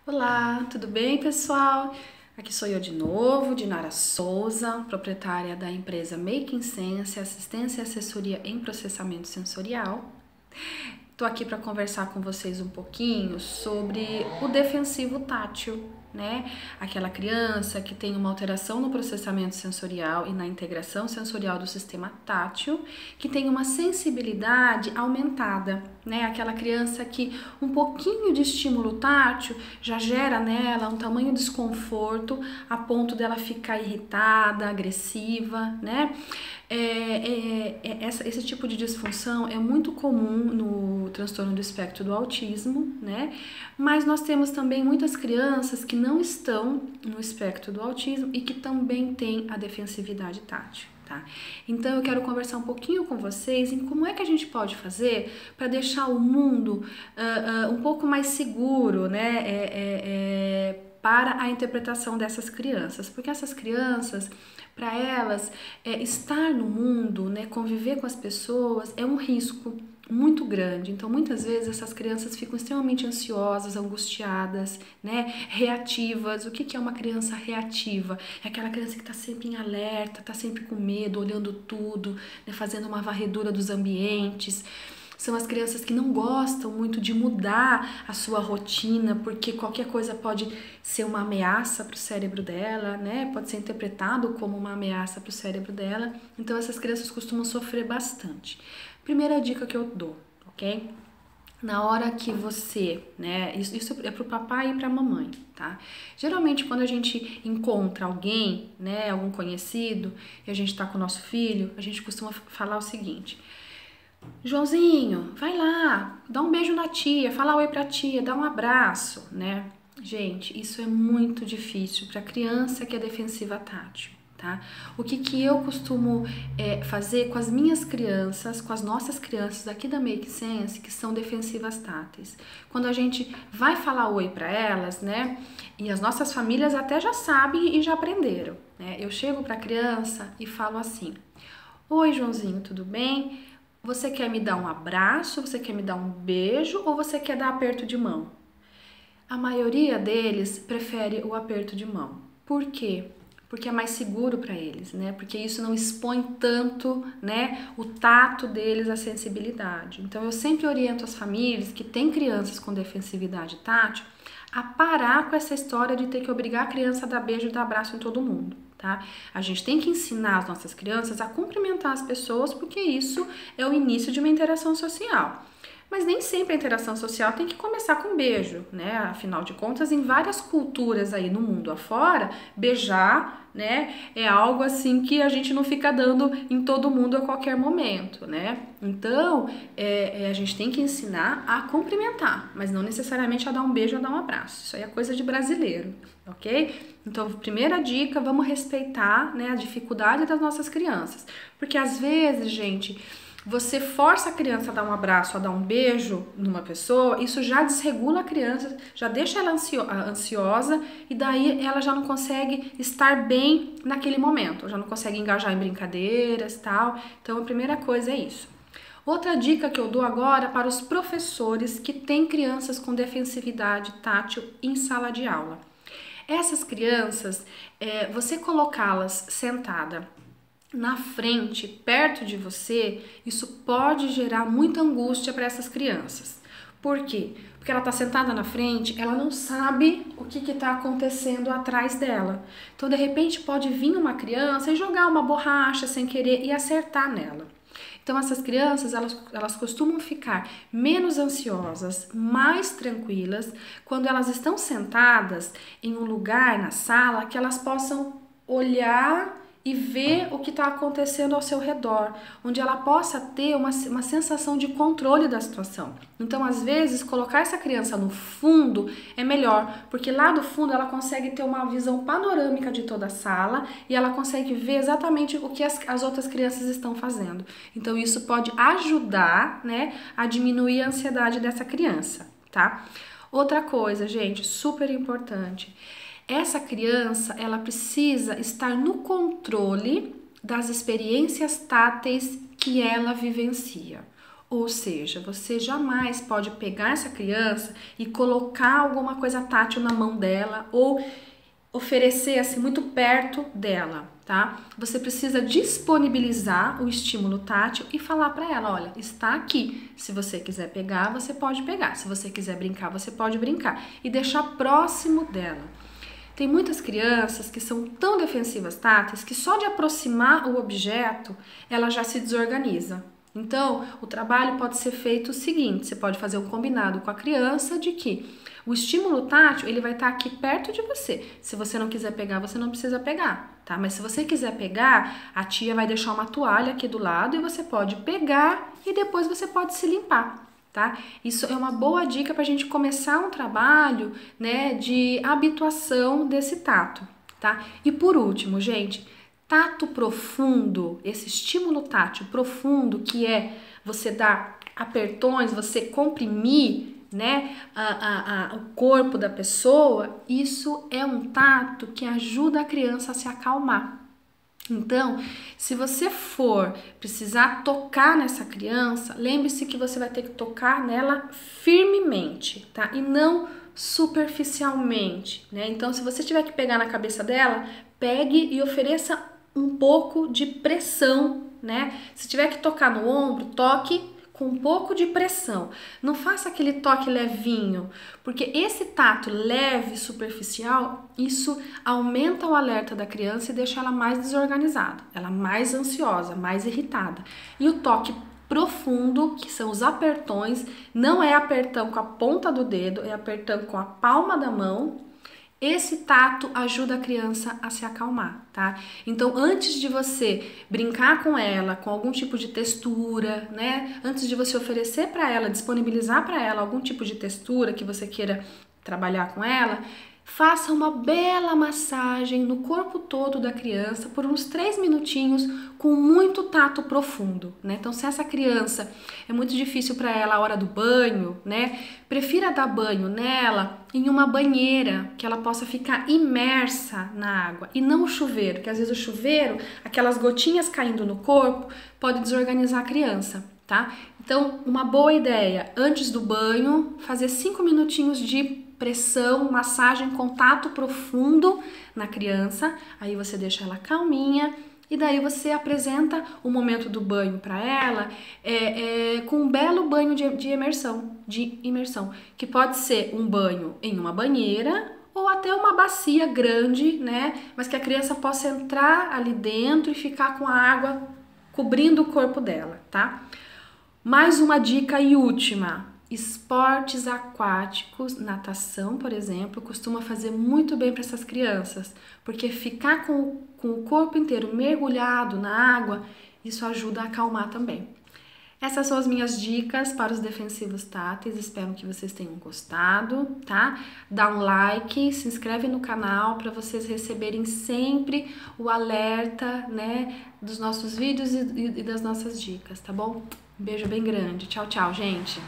Olá, tudo bem, pessoal? Aqui sou eu de novo, Dinara Souza, proprietária da empresa Making Sense, assistência e assessoria em processamento sensorial. Estou aqui para conversar com vocês um pouquinho sobre o defensivo tátil, né? Aquela criança que tem uma alteração no processamento sensorial e na integração sensorial do sistema tátil, que tem uma sensibilidade aumentada, né? Aquela criança que um pouquinho de estímulo tátil já gera nela um tamanho desconforto a ponto dela ficar irritada, agressiva, né? Esse tipo de disfunção é muito comum no transtorno do espectro do autismo, né? Mas nós temos também muitas crianças que não estão no espectro do autismo e que também têm a defensividade tátil. Tá? Então eu quero conversar um pouquinho com vocês em como é que a gente pode fazer para deixar o mundo um pouco mais seguro, né? Para a interpretação dessas crianças, porque essas crianças, para elas, estar no mundo, né, conviver com as pessoas é um risco muito grande. Então, muitas vezes essas crianças ficam extremamente ansiosas, angustiadas, né, reativas. O que é uma criança reativa? É aquela criança que está sempre em alerta, está sempre com medo, olhando tudo, né, fazendo uma varredura dos ambientes. São as crianças que não gostam muito de mudar a sua rotina, porque qualquer coisa pode ser uma ameaça para o cérebro dela, né? Pode ser interpretado como uma ameaça para o cérebro dela. Então essas crianças costumam sofrer bastante. Primeira dica que eu dou, ok? Na hora que você, né, isso é pro papai e pra mamãe, tá? Geralmente quando a gente encontra alguém, né, algum conhecido, e a gente tá com o nosso filho, a gente costuma falar o seguinte: Joãozinho, vai lá, dá um beijo na tia, fala oi pra tia, dá um abraço, né? Gente, isso é muito difícil para criança que é defensiva tátil, tá? O que eu costumo fazer com as minhas crianças, com as nossas crianças aqui da Make Sense, que são defensivas táteis? Quando a gente vai falar oi para elas, né? E as nossas famílias até já sabem e já aprenderam, né? Eu chego para a criança e falo assim: oi, Joãozinho, tudo bem? Você quer me dar um abraço, você quer me dar um beijo ou você quer dar aperto de mão? A maioria deles prefere o aperto de mão. Por quê? Porque é mais seguro para eles, né? Porque isso não expõe tanto, né, o tato deles, a sensibilidade. Então eu sempre oriento as famílias que têm crianças com defensividade tátil a parar com essa história de ter que obrigar a criança a dar beijo e dar abraço em todo mundo. Tá? A gente tem que ensinar as nossas crianças a cumprimentar as pessoas, porque isso é o início de uma interação social. Mas nem sempre a interação social tem que começar com beijo, né? Afinal de contas, em várias culturas aí no mundo afora, beijar, né, é algo assim que a gente não fica dando em todo mundo a qualquer momento, né? Então, a gente tem que ensinar a cumprimentar, mas não necessariamente a dar um beijo ou a dar um abraço. Isso aí é coisa de brasileiro, ok? Então, primeira dica, vamos respeitar, né, a dificuldade das nossas crianças. Porque às vezes, gente, você força a criança a dar um abraço, a dar um beijo numa pessoa, isso já desregula a criança, já deixa ela ansiosa e daí ela já não consegue estar bem naquele momento, já não consegue engajar em brincadeiras e tal. Então a primeira coisa é isso. Outra dica que eu dou agora para os professores que têm crianças com defensividade tátil em sala de aula. Essas crianças, você colocá-las sentada na frente, perto de você, isso pode gerar muita angústia para essas crianças. Por quê? Porque ela está sentada na frente, ela não sabe o que está acontecendo atrás dela. Então, de repente, pode vir uma criança e jogar uma borracha sem querer e acertar nela. Então, essas crianças, elas costumam ficar menos ansiosas, mais tranquilas, quando elas estão sentadas em um lugar na sala que elas possam olhar e ver o que está acontecendo ao seu redor, onde ela possa ter uma sensação de controle da situação. Então, às vezes, colocar essa criança no fundo é melhor, porque lá do fundo ela consegue ter uma visão panorâmica de toda a sala e ela consegue ver exatamente o que as outras crianças estão fazendo. Então, isso pode ajudar, né, a diminuir a ansiedade dessa criança, tá? Outra coisa, gente, super importante. Essa criança, ela precisa estar no controle das experiências táteis que ela vivencia. Ou seja, você jamais pode pegar essa criança e colocar alguma coisa tátil na mão dela ou oferecer assim muito perto dela, tá? Você precisa disponibilizar o estímulo tátil e falar para ela, olha, está aqui. Se você quiser pegar, você pode pegar. Se você quiser brincar, você pode brincar e deixar próximo dela. Tem muitas crianças que são tão defensivas táteis que só de aproximar o objeto, ela já se desorganiza. Então, o trabalho pode ser feito o seguinte, você pode fazer um combinado com a criança de que o estímulo tátil, ele vai estar aqui perto de você. Se você não quiser pegar, você não precisa pegar, tá? Mas se você quiser pegar, a tia vai deixar uma toalha aqui do lado e você pode pegar e depois você pode se limpar, tá? Isso é uma boa dica para a gente começar um trabalho, né, de habituação desse tato, tá? E por último, gente, tato profundo, esse estímulo tátil profundo, que é você dar apertões, você comprimir, né, o corpo da pessoa, isso é um tato que ajuda a criança a se acalmar. Então, se você for precisar tocar nessa criança, lembre-se que você vai ter que tocar nela firmemente, tá? E não superficialmente, né? Então, se você tiver que pegar na cabeça dela, pegue e ofereça um pouco de pressão, né? Se tiver que tocar no ombro, toque com um pouco de pressão. Não faça aquele toque levinho, porque esse tato leve, superficial, isso aumenta o alerta da criança e deixa ela mais desorganizada, ela mais ansiosa, mais irritada. E o toque profundo, que são os apertões, não é apertão com a ponta do dedo, é apertão com a palma da mão. Esse tato ajuda a criança a se acalmar, tá? Então, antes de você brincar com ela, com algum tipo de textura, né? Antes de você oferecer para ela, disponibilizar para ela algum tipo de textura que você queira trabalhar com ela, faça uma bela massagem no corpo todo da criança por uns 3 minutinhos com muito tato profundo, né? Então, se essa criança é muito difícil para ela a hora do banho, né? Prefira dar banho nela em uma banheira que ela possa ficar imersa na água e não o chuveiro, que às vezes o chuveiro, aquelas gotinhas caindo no corpo, pode desorganizar a criança, tá? Então, uma boa ideia, antes do banho, fazer 5 minutinhos de pressão, massagem, contato profundo na criança, aí você deixa ela calminha e daí você apresenta o momento do banho para ela com um belo banho de imersão, que pode ser um banho em uma banheira ou até uma bacia grande, né? Mas que a criança possa entrar ali dentro e ficar com a água cobrindo o corpo dela, tá? Mais uma dica e última. Esportes aquáticos, natação, por exemplo, costuma fazer muito bem para essas crianças, porque ficar com o corpo inteiro mergulhado na água, isso ajuda a acalmar também. Essas são as minhas dicas para os defensivos táteis, espero que vocês tenham gostado, tá? Dá um like, se inscreve no canal para vocês receberem sempre o alerta, né, dos nossos vídeos e das nossas dicas, tá bom? Um beijo bem grande. Tchau, tchau, gente!